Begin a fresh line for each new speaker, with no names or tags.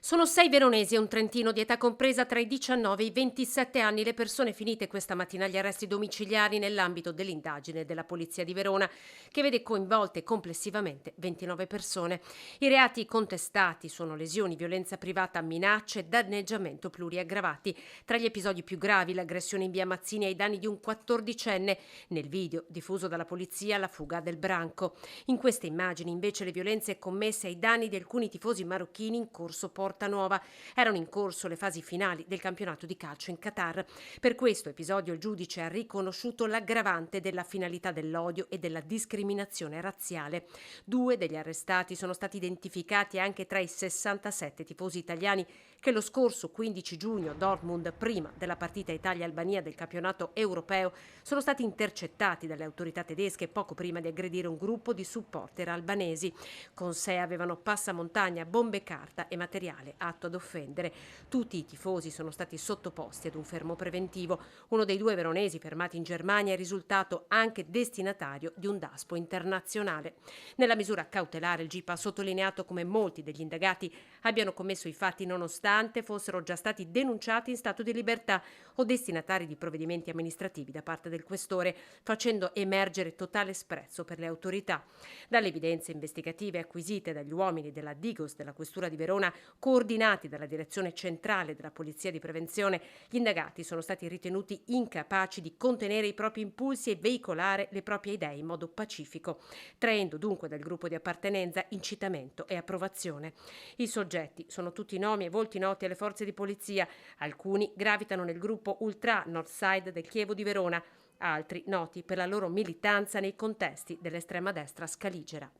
Sono 6 veronesi e un trentino di età compresa tra i 19 e i 27 anni le persone finite questa mattina agli arresti domiciliari nell'ambito dell'indagine della Polizia di Verona, che vede coinvolte complessivamente 29 persone. I reati contestati sono lesioni, violenza privata, minacce e danneggiamento pluriaggravati. Tra gli episodi più gravi l'aggressione in via Mazzini ai danni di un 14enne, nel video diffuso dalla polizia la fuga del branco. In queste immagini invece le violenze commesse ai danni di alcuni tifosi marocchini in corso Porta Nuova. Erano in corso le fasi finali del campionato di calcio in Qatar. Per questo episodio il giudice ha riconosciuto l'aggravante della finalità dell'odio e della discriminazione razziale. 2 degli arrestati sono stati identificati anche tra i 67 tifosi italiani che lo scorso 15 giugno a Dortmund, prima della partita Italia-Albania del campionato europeo, sono stati intercettati dalle autorità tedesche poco prima di aggredire un gruppo di supporter albanesi. Con sé avevano passamontagna, bombe carta e materiale atto ad offendere. Tutti i tifosi sono stati sottoposti ad un fermo preventivo. Uno dei 2 veronesi fermati in Germania è risultato anche destinatario di un daspo internazionale. Nella misura cautelare il GIP ha sottolineato come molti degli indagati abbiano commesso i fatti nonostante fossero già stati denunciati in stato di libertà o destinatari di provvedimenti amministrativi da parte del questore, facendo emergere totale sprezzo per le autorità. Dalle evidenze investigative acquisite dagli uomini della Digos della Questura di Verona, coordinati dalla Direzione Centrale della Polizia di Prevenzione, gli indagati sono stati ritenuti incapaci di contenere i propri impulsi e veicolare le proprie idee in modo pacifico, traendo dunque dal gruppo di appartenenza incitamento e approvazione. I soggetti sono tutti nomi e volti noti alle forze di polizia, alcuni gravitano nel gruppo Ultra Northside del Chievo di Verona, altri noti per la loro militanza nei contesti dell'estrema destra scaligera.